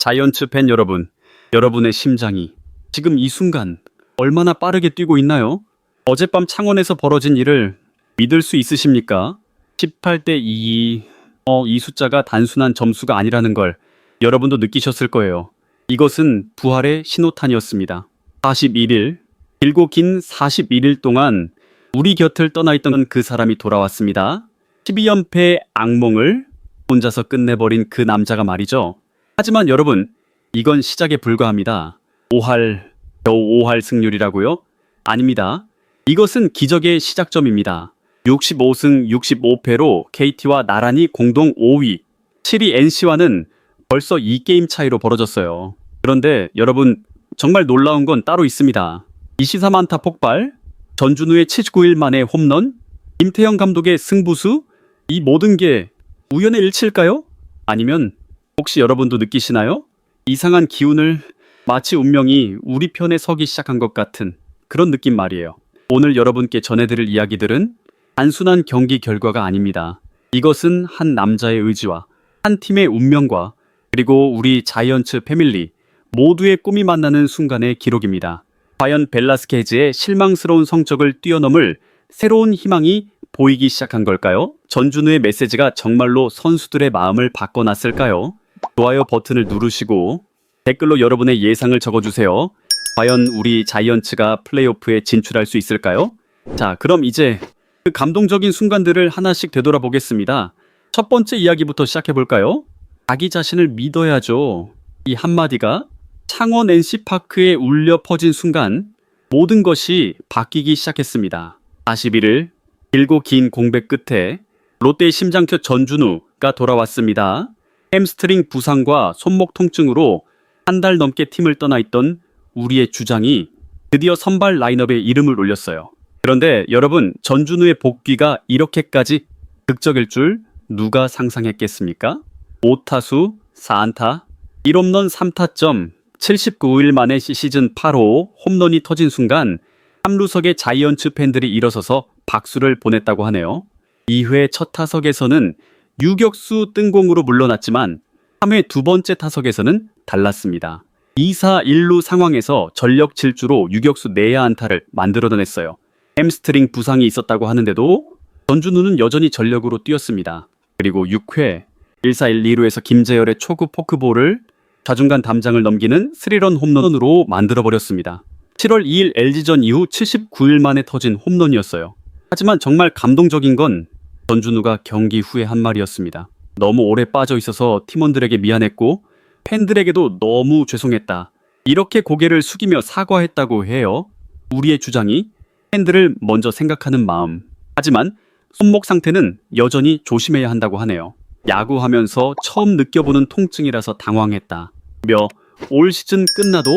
자이언츠 팬 여러분, 여러분의 심장이 지금 이 순간 얼마나 빠르게 뛰고 있나요? 어젯밤 창원에서 벌어진 일을 믿을 수 있으십니까? 18대 22, 이 숫자가 단순한 점수가 아니라는 걸 여러분도 느끼셨을 거예요. 이것은 부활의 신호탄이었습니다. 41일, 길고 긴 41일 동안 우리 곁을 떠나 있던 그 사람이 돌아왔습니다. 12연패의 악몽을 혼자서 끝내버린 그 남자가 말이죠. 하지만 여러분, 이건 시작에 불과합니다. 5할, 겨우 5할 승률이라고요? 아닙니다. 이것은 기적의 시작점입니다. 65승 65패로 KT와 나란히 공동 5위, 7위 NC와는 벌써 2게임 차이로 벌어졌어요. 그런데 여러분, 정말 놀라운 건 따로 있습니다. 이시삼 안타 폭발, 전준우의 79일 만에 홈런, 김태형 감독의 승부수, 이 모든 게 우연의 일치일까요? 아니면 혹시 여러분도 느끼시나요? 이상한 기운을, 마치 운명이 우리 편에 서기 시작한 것 같은 그런 느낌 말이에요. 오늘 여러분께 전해드릴 이야기들은 단순한 경기 결과가 아닙니다. 이것은 한 남자의 의지와 한 팀의 운명과 그리고 우리 자이언츠 패밀리 모두의 꿈이 만나는 순간의 기록입니다. 과연 벨라스케즈의 실망스러운 성적을 뛰어넘을 새로운 희망이 보이기 시작한 걸까요? 전준우의 메시지가 정말로 선수들의 마음을 바꿔놨을까요? 좋아요 버튼을 누르시고 댓글로 여러분의 예상을 적어주세요. 과연 우리 자이언츠가 플레이오프에 진출할 수 있을까요? 자, 그럼 이제 그 감동적인 순간들을 하나씩 되돌아보겠습니다. 첫 번째 이야기부터 시작해볼까요? 자기 자신을 믿어야죠. 이 한마디가 창원 NC파크에 울려 퍼진 순간 모든 것이 바뀌기 시작했습니다. 41일 길고 긴 공백 끝에 롯데의 심장캐 전준우가 돌아왔습니다. 햄스트링 부상과 손목 통증으로 한 달 넘게 팀을 떠나 있던 우리의 주장이 드디어 선발 라인업에 이름을 올렸어요. 그런데 여러분, 전준우의 복귀가 이렇게까지 극적일 줄 누가 상상했겠습니까? 5타수 4안타 1홈런 3타점 79일 만에 시즌 8호 홈런이 터진 순간 함루석의 자이언츠 팬들이 일어서서 박수를 보냈다고 하네요. 2회 첫 타석에서는 유격수 뜬공으로 물러났지만 3회 두 번째 타석에서는 달랐습니다. 2사 1루 상황에서 전력 질주로 유격수 내야 안타를 만들어냈어요. 햄스트링 부상이 있었다고 하는데도 전준우는 여전히 전력으로 뛰었습니다. 그리고 6회 1사 1, 2루에서 김재열의 초구 포크볼을 좌중간 담장을 넘기는 3런 홈런으로 만들어버렸습니다. 7월 2일 LG전 이후 79일 만에 터진 홈런이었어요. 하지만 정말 감동적인 건 전준우가 경기 후에 한 말이었습니다. 너무 오래 빠져 있어서 팀원들에게 미안했고 팬들에게도 너무 죄송했다. 이렇게 고개를 숙이며 사과했다고 해요. 우리의 주장이 팬들을 먼저 생각하는 마음. 하지만 손목 상태는 여전히 조심해야 한다고 하네요. 야구하면서 처음 느껴보는 통증이라서 당황했다. 올 시즌 끝나도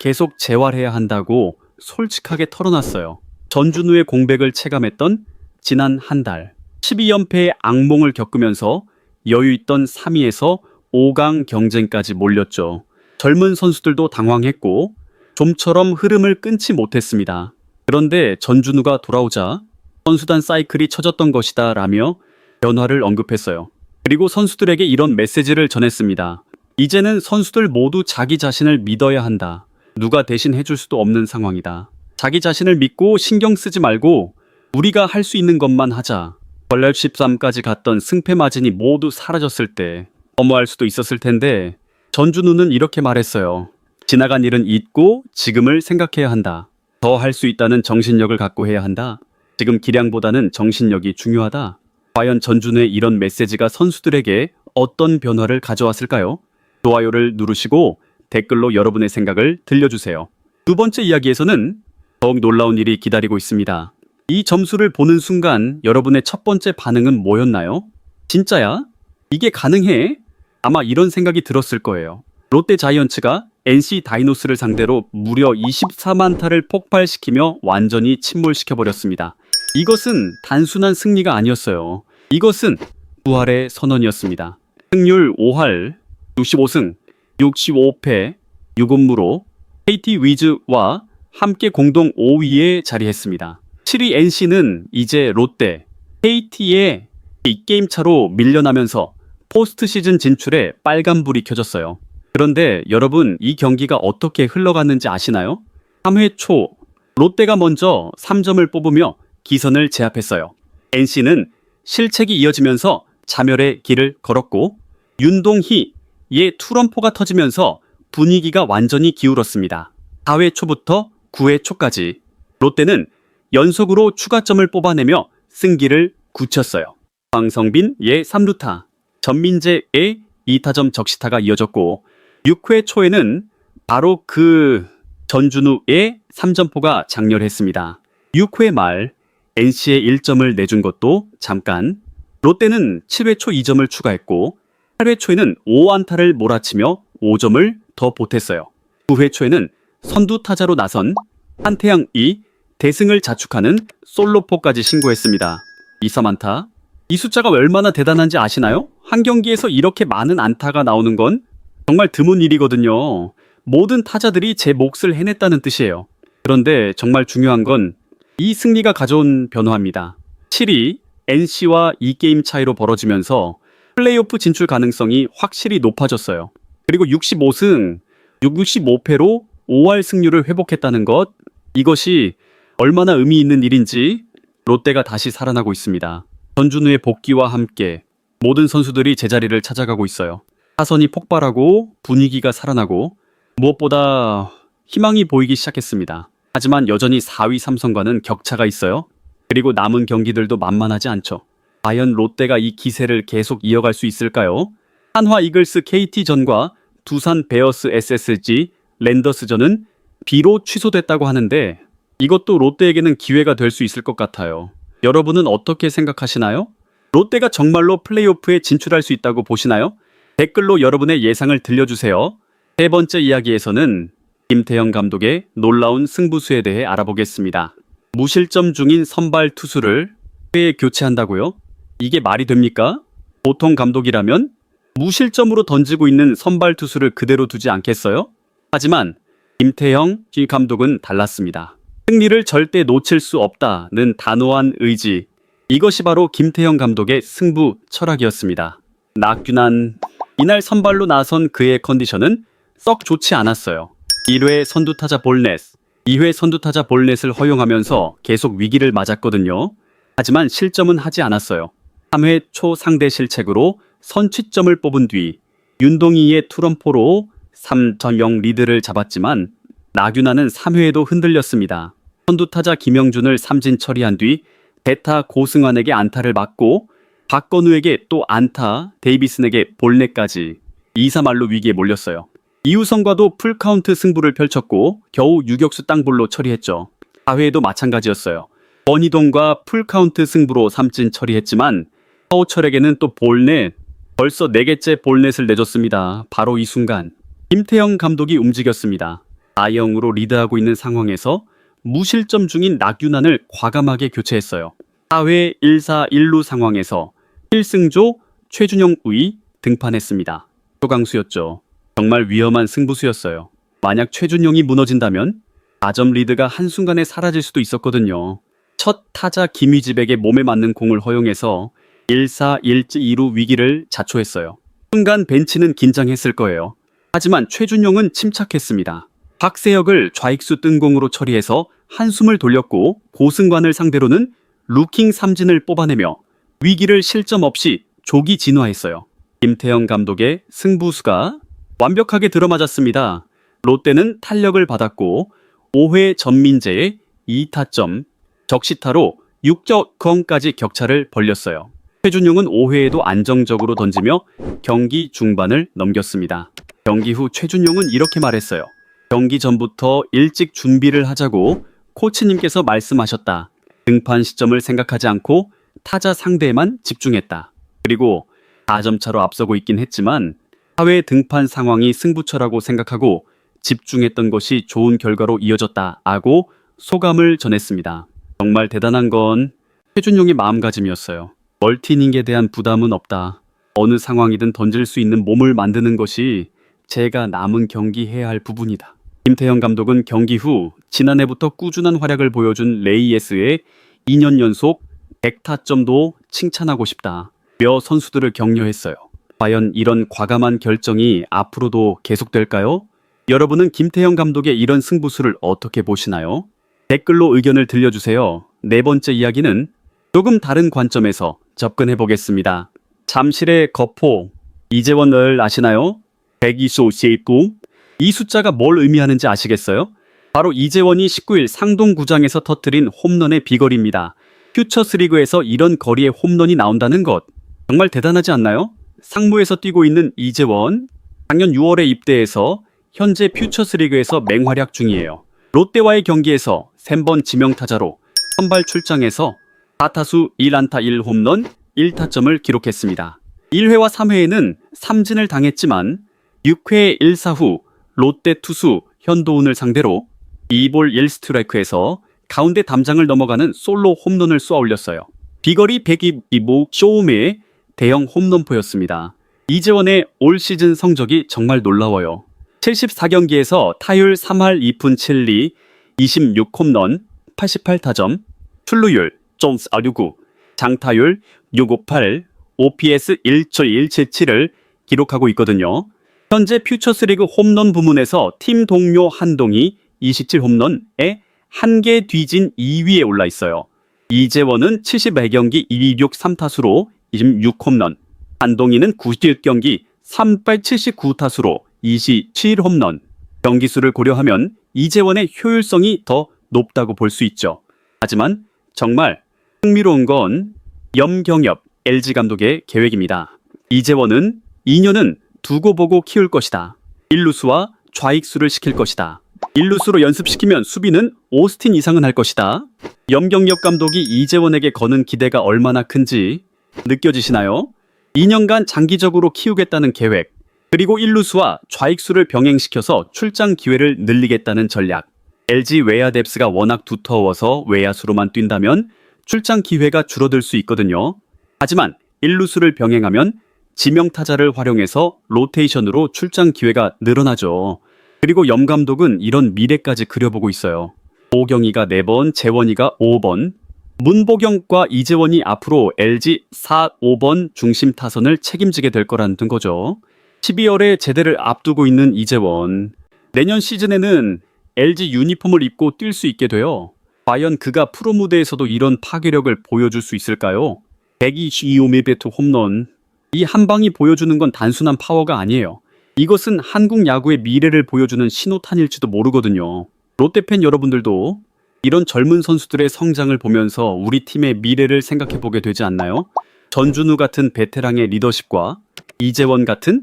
계속 재활해야 한다고 솔직하게 털어놨어요. 전준우의 공백을 체감했던 지난 한 달. 12연패의 악몽을 겪으면서 여유있던 3위에서 5강 경쟁까지 몰렸죠. 젊은 선수들도 당황했고 좀처럼 흐름을 끊지 못했습니다. 그런데 전준우가 돌아오자 선수단 사이클이 쳐졌던 것이다 라며 변화를 언급했어요. 그리고 선수들에게 이런 메시지를 전했습니다. 이제는 선수들 모두 자기 자신을 믿어야 한다. 누가 대신 해줄 수도 없는 상황이다. 자기 자신을 믿고 신경 쓰지 말고 우리가 할 수 있는 것만 하자. 전력 13까지 갔던 승패 마진이 모두 사라졌을 때 허무할 수도 있었을 텐데 전준우는 이렇게 말했어요. 지나간 일은 잊고 지금을 생각해야 한다. 더 할 수 있다는 정신력을 갖고 해야 한다. 지금 기량보다는 정신력이 중요하다. 과연 전준우의 이런 메시지가 선수들에게 어떤 변화를 가져왔을까요? 좋아요를 누르시고 댓글로 여러분의 생각을 들려주세요. 두 번째 이야기에서는 더욱 놀라운 일이 기다리고 있습니다. 이 점수를 보는 순간 여러분의 첫 번째 반응은 뭐였나요? 진짜야? 이게 가능해? 아마 이런 생각이 들었을 거예요. 롯데 자이언츠가 NC 다이노스를 상대로 무려 24만타를 폭발시키며 완전히 침몰시켜버렸습니다. 이것은 단순한 승리가 아니었어요. 이것은 부활의 선언이었습니다. 승률 5할 65승 65패 6홈으로 KT 위즈와 함께 공동 5위에 자리했습니다. 7위 NC는 이제 롯데, KT의 이 게임 차로 밀려나면서 포스트 시즌 진출에 빨간불이 켜졌어요. 그런데 여러분, 이 경기가 어떻게 흘러갔는지 아시나요? 3회 초 롯데가 먼저 3점을 뽑으며 기선을 제압했어요. NC는 실책이 이어지면서 자멸의 길을 걸었고 윤동희의 투런포가 터지면서 분위기가 완전히 기울었습니다. 4회 초부터 9회 초까지 롯데는 연속으로 추가점을 뽑아내며 승기를 굳혔어요. 황성빈의 3루타, 전민재의 2타점 적시타가 이어졌고 6회 초에는 바로 그 전준우의 3점포가 장렬했습니다. 6회 말 NC에 1점을 내준 것도 잠깐. 롯데는 7회 초 2점을 추가했고 8회 초에는 5안타를 몰아치며 5점을 더 보탰어요. 9회 초에는 선두 타자로 나선 한태양이 대승을 자축하는 솔로포까지 신고했습니다. 2, 3안타. 이 숫자가 얼마나 대단한지 아시나요? 한 경기에서 이렇게 많은 안타가 나오는 건 정말 드문 일이거든요. 모든 타자들이 제 몫을 해냈다는 뜻이에요. 그런데 정말 중요한 건 이 승리가 가져온 변화입니다. 7위 NC와 2게임 차이로 벌어지면서 플레이오프 진출 가능성이 확실히 높아졌어요. 그리고 65승, 65패로 5할 승률을 회복했다는 것, 이것이 얼마나 의미 있는 일인지 롯데가 다시 살아나고 있습니다. 전준우의 복귀와 함께 모든 선수들이 제자리를 찾아가고 있어요. 타선이 폭발하고 분위기가 살아나고 무엇보다 희망이 보이기 시작했습니다. 하지만 여전히 4위 삼성과는 격차가 있어요. 그리고 남은 경기들도 만만하지 않죠. 과연 롯데가 이 기세를 계속 이어갈 수 있을까요? 한화 이글스 KT전과 두산 베어스 SSG 랜더스전은 비로 취소됐다고 하는데 이것도 롯데에게는 기회가 될 수 있을 것 같아요. 여러분은 어떻게 생각하시나요? 롯데가 정말로 플레이오프에 진출할 수 있다고 보시나요? 댓글로 여러분의 예상을 들려주세요. 세 번째 이야기에서는 김태형 감독의 놀라운 승부수에 대해 알아보겠습니다. 무실점 중인 선발 투수를 회에 교체한다고요? 이게 말이 됩니까? 보통 감독이라면 무실점으로 던지고 있는 선발 투수를 그대로 두지 않겠어요? 하지만 김태형 감독은 달랐습니다. 승리를 절대 놓칠 수 없다는 단호한 의지. 이것이 바로 김태형 감독의 승부 철학이었습니다. 낙균한 이날 선발로 나선 그의 컨디션은 썩 좋지 않았어요. 1회 선두타자 볼넷, 2회 선두타자 볼넷을 허용하면서 계속 위기를 맞았거든요. 하지만 실점은 하지 않았어요. 3회 초 상대 실책으로 선취점을 뽑은 뒤 윤동희의 투런포로 3-0 리드를 잡았지만 나균아는 3회에도 흔들렸습니다. 선두타자 김영준을 삼진 처리한 뒤 대타 고승환에게 안타를 맞고 박건우에게 또 안타, 데이비슨에게 볼넷까지 2-3할로 위기에 몰렸어요. 이우성과도 풀카운트 승부를 펼쳤고 겨우 유격수 땅볼로 처리했죠. 4회에도 마찬가지였어요. 권희동과 풀카운트 승부로 삼진 처리했지만 허우철에게는 또 볼넷, 벌써 4개째 볼넷을 내줬습니다. 바로 이 순간 김태형 감독이 움직였습니다. 4-0으로 리드하고 있는 상황에서 무실점 중인 나균안을 과감하게 교체했어요. 4회 1사 1루 상황에서 1승조 최준영의 등판했습니다. 초강수였죠. 정말 위험한 승부수였어요. 만약 최준영이 무너진다면 4점 리드가 한순간에 사라질 수도 있었거든요. 첫 타자 김희집에게 몸에 맞는 공을 허용해서 1사 1지 2루 위기를 자초했어요. 순간 벤치는 긴장했을 거예요. 하지만 최준용은 침착했습니다. 박세혁을 좌익수 뜬공으로 처리해서 한숨을 돌렸고 고승관을 상대로는 루킹 삼진을 뽑아내며 위기를 실점 없이 조기 진화했어요. 김태형 감독의 승부수가 완벽하게 들어맞았습니다. 롯데는 탄력을 받았고 5회 전민재의 2타점, 적시타로 6점까지 격차를 벌렸어요. 최준용은 5회에도 안정적으로 던지며 경기 중반을 넘겼습니다. 경기 후 최준용은 이렇게 말했어요. 경기 전부터 일찍 준비를 하자고 코치님께서 말씀하셨다. 등판 시점을 생각하지 않고 타자 상대에만 집중했다. 그리고 4점 차로 앞서고 있긴 했지만 사회 등판 상황이 승부처라고 생각하고 집중했던 것이 좋은 결과로 이어졌다 하고 소감을 전했습니다. 정말 대단한 건 최준용의 마음가짐이었어요. 멀티닝에 대한 부담은 없다. 어느 상황이든 던질 수 있는 몸을 만드는 것이 제가 남은 경기 해야 할 부분이다. 김태형 감독은 경기 후 지난해부터 꾸준한 활약을 보여준 레이에스의 2년 연속 100타점도 칭찬하고 싶다. 며 선수들을 격려했어요. 과연 이런 과감한 결정이 앞으로도 계속될까요? 여러분은 김태형 감독의 이런 승부수를 어떻게 보시나요? 댓글로 의견을 들려주세요. 네 번째 이야기는 조금 다른 관점에서 접근해 보겠습니다. 잠실의 거포, 이재원을 아시나요? 120세도 이 숫자가 뭘 의미하는지 아시겠어요? 바로 이재원이 19일 상동구장에서 터뜨린 홈런의 비거리입니다. 퓨처스리그에서 이런 거리의 홈런이 나온다는 것 정말 대단하지 않나요? 상무에서 뛰고 있는 이재원, 작년 6월에 입대해서 현재 퓨처스리그에서 맹활약 중이에요. 롯데와의 경기에서 3번 지명타자로 선발 출장해서 4타수 1안타 1홈런 1타점을 기록했습니다. 1회와 3회에는 삼진을 당했지만 6회 1사 후 롯데 투수 현도훈을 상대로 2볼 1스트라이크에서 가운데 담장을 넘어가는 솔로 홈런을 쏘아 올렸어요. 비거리 102보 쇼움의 대형 홈런포였습니다. 이재원의 올 시즌 성적이 정말 놀라워요. 74경기에서 타율 3할 2푼 7리, 26홈런, 88타점, 출루율 0.469, 장타율 658, OPS 1.177을 기록하고 있거든요. 현재 퓨처스리그 홈런 부문에서 팀 동료 한동이 27홈런에 한 개 뒤진 2위에 올라 있어요. 이재원은 74경기 226 3타수로 26홈런, 한동희는 91경기 3발 79타수로 27홈런. 경기수를 고려하면 이재원의 효율성이 더 높다고 볼 수 있죠. 하지만 정말 흥미로운 건 염경엽 LG 감독의 계획입니다. 이재원은 2년은 두고 보고 키울 것이다. 일루수와 좌익수를 시킬 것이다. 일루수로 연습시키면 수비는 오스틴 이상은 할 것이다. 염경엽 감독이 이재원에게 거는 기대가 얼마나 큰지 느껴지시나요? 2년간 장기적으로 키우겠다는 계획, 그리고 일루수와 좌익수를 병행시켜서 출장 기회를 늘리겠다는 전략. LG 외야 뎁스가 워낙 두터워서 외야수로만 뛴다면 출장 기회가 줄어들 수 있거든요. 하지만 일루수를 병행하면 지명타자를 활용해서 로테이션으로 출장 기회가 늘어나죠. 그리고 염 감독은 이런 미래까지 그려보고 있어요. 오경이가 4번, 재원이가 5번, 문보경과 이재원이 앞으로 LG 4, 5번 중심 타선을 책임지게 될 거라는 거죠. 12월에 제대를 앞두고 있는 이재원. 내년 시즌에는 LG 유니폼을 입고 뛸 수 있게 돼요. 과연 그가 프로 무대에서도 이런 파괴력을 보여줄 수 있을까요? 122mm 홈런. 이 한 방이 보여주는 건 단순한 파워가 아니에요. 이것은 한국 야구의 미래를 보여주는 신호탄일지도 모르거든요. 롯데팬 여러분들도 이런 젊은 선수들의 성장을 보면서 우리 팀의 미래를 생각해보게 되지 않나요? 전준우 같은 베테랑의 리더십과 이재원 같은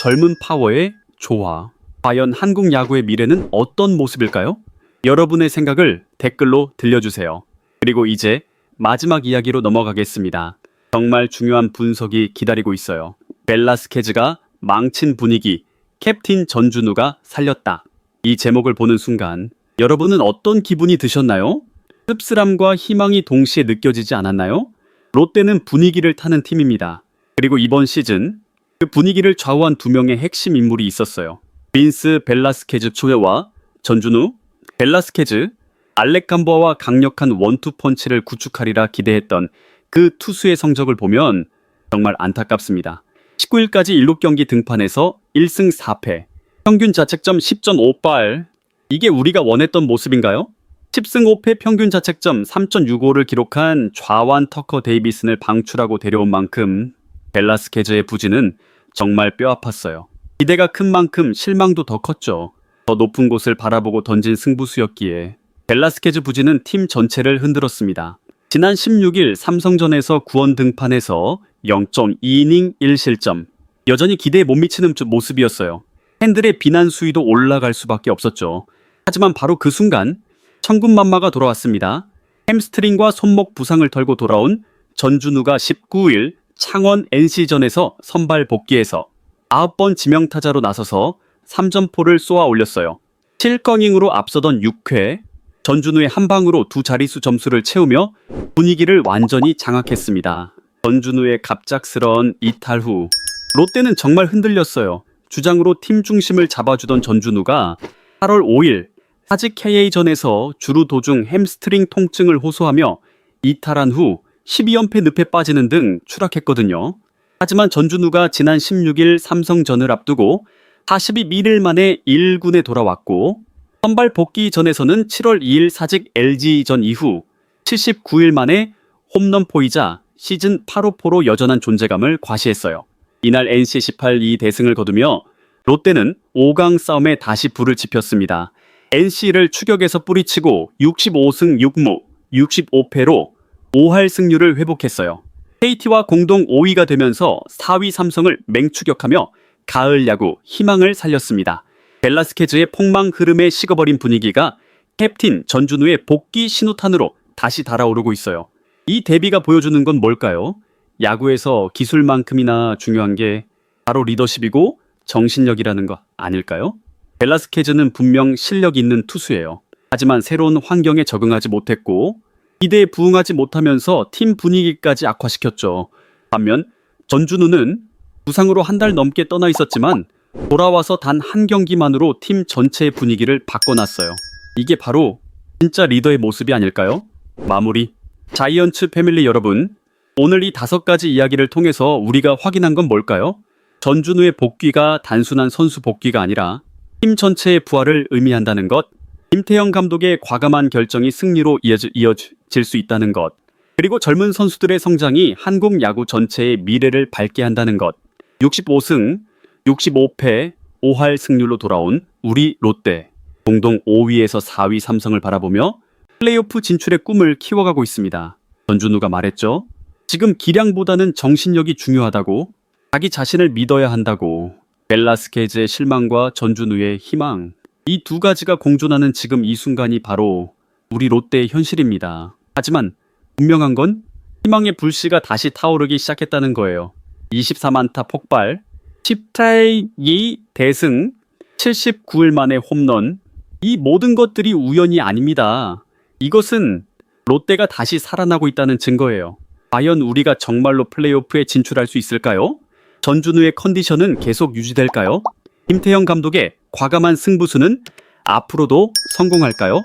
젊은 파워의 조화. 과연 한국 야구의 미래는 어떤 모습일까요? 여러분의 생각을 댓글로 들려주세요. 그리고 이제 마지막 이야기로 넘어가겠습니다. 정말 중요한 분석이 기다리고 있어요. 벨라스케즈가 망친 분위기, 캡틴 전준우가 살렸다. 이 제목을 보는 순간 여러분은 어떤 기분이 드셨나요? 씁쓸함과 희망이 동시에 느껴지지 않았나요? 롯데는 분위기를 타는 팀입니다. 그리고 이번 시즌 그 분위기를 좌우한 2명의 핵심 인물이 있었어요. 빈스 벨라스케즈 초회와 전준우. 벨라스케즈, 알렉 감보아와 강력한 원투 펀치를 구축하리라 기대했던 그 투수의 성적을 보면 정말 안타깝습니다. 19일까지 7경기 등판해서 1승 4패, 평균 자책점 10.58. 이게 우리가 원했던 모습인가요? 10승 5패 평균 자책점 3.65를 기록한 좌완 터커 데이비슨을 방출하고 데려온 만큼 벨라스케즈의 부진은 정말 뼈아팠어요. 기대가 큰 만큼 실망도 더 컸죠. 더 높은 곳을 바라보고 던진 승부수였기에 벨라스케즈 부진은 팀 전체를 흔들었습니다. 지난 16일 삼성전에서 구원 등판해서 0.2이닝 1실점. 여전히 기대에 못 미치는 모습이었어요. 팬들의 비난 수위도 올라갈 수밖에 없었죠. 하지만 바로 그 순간 천군만마가 돌아왔습니다. 햄스트링과 손목 부상을 털고 돌아온 전준우가 19일 창원 NC전에서 선발 복귀해서 9번 지명타자로 나서서 3점포를 쏘아 올렸어요. 7건닝으로 앞서던 6회 전준우의 한 방으로 두 자릿수 점수를 채우며 분위기를 완전히 장악했습니다. 전준우의 갑작스러운 이탈 후 롯데는 정말 흔들렸어요. 주장으로 팀 중심을 잡아주던 전준우가 8월 5일 사직 KA전에서 주루 도중 햄스트링 통증을 호소하며 이탈한 후 12연패 늪에 빠지는 등 추락했거든요. 하지만 전준우가 지난 16일 삼성전을 앞두고 42일 만에 1군에 돌아왔고 선발 복귀 전에서는 7월 2일 사직 LG전 이후 79일 만에 홈런포이자 시즌 8호포로 여전한 존재감을 과시했어요. 이날 NC의 18-2 대승을 거두며 롯데는 5강 싸움에 다시 불을 지폈습니다. NC를 추격해서 뿌리치고 65승 6무 65패로 5할 승률을 회복했어요. KT와 공동 5위가 되면서 4위 삼성을 맹추격하며 가을 야구 희망을 살렸습니다. 벨라스케즈의 폭망 흐름에 식어버린 분위기가 캡틴 전준우의 복귀 신호탄으로 다시 달아오르고 있어요. 이 대비가 보여주는 건 뭘까요? 야구에서 기술만큼이나 중요한 게 바로 리더십이고 정신력이라는 거 아닐까요? 벨라스케즈는 분명 실력 있는 투수예요. 하지만 새로운 환경에 적응하지 못했고 기대에 부응하지 못하면서 팀 분위기까지 악화시켰죠. 반면 전준우는 부상으로 한 달 넘게 떠나 있었지만 돌아와서 단 한 경기만으로 팀 전체의 분위기를 바꿔놨어요. 이게 바로 진짜 리더의 모습이 아닐까요? 마무리. 자이언츠 패밀리 여러분, 오늘 이 5가지 이야기를 통해서 우리가 확인한 건 뭘까요? 전준우의 복귀가 단순한 선수 복귀가 아니라 팀 전체의 부활을 의미한다는 것, 김태형 감독의 과감한 결정이 승리로 이어질 수 있다는 것, 그리고 젊은 선수들의 성장이 한국 야구 전체의 미래를 밝게 한다는 것, 65승, 65패, 5할 승률로 돌아온 우리 롯데, 공동 5위에서 4위 삼성을 바라보며 플레이오프 진출의 꿈을 키워가고 있습니다. 전준우가 말했죠. 지금 기량보다는 정신력이 중요하다고, 자기 자신을 믿어야 한다고, 벨라스케즈의 실망과 전준우의 희망, 이 2가지가 공존하는 지금 이 순간이 바로 우리 롯데의 현실입니다. 하지만 분명한 건 희망의 불씨가 다시 타오르기 시작했다는 거예요. 24만타 폭발, 10타의 대승, 79일 만에 홈런, 이 모든 것들이 우연이 아닙니다. 이것은 롯데가 다시 살아나고 있다는 증거예요. 과연 우리가 정말로 플레이오프에 진출할 수 있을까요? 전준우의 컨디션은 계속 유지될까요? 김태형 감독의 과감한 승부수는 앞으로도 성공할까요?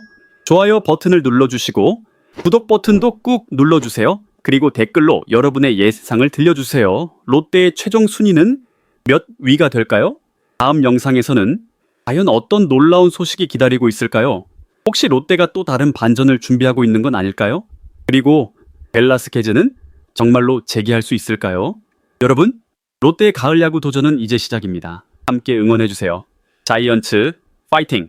좋아요 버튼을 눌러주시고 구독 버튼도 꾹 눌러주세요. 그리고 댓글로 여러분의 예상을 들려주세요. 롯데의 최종 순위는 몇 위가 될까요? 다음 영상에서는 과연 어떤 놀라운 소식이 기다리고 있을까요? 혹시 롯데가 또 다른 반전을 준비하고 있는 건 아닐까요? 그리고 벨라스케즈는 정말로 재기할 수 있을까요? 여러분, 롯데의 가을 야구 도전은 이제 시작입니다. 함께 응원해주세요. 자이언츠 파이팅!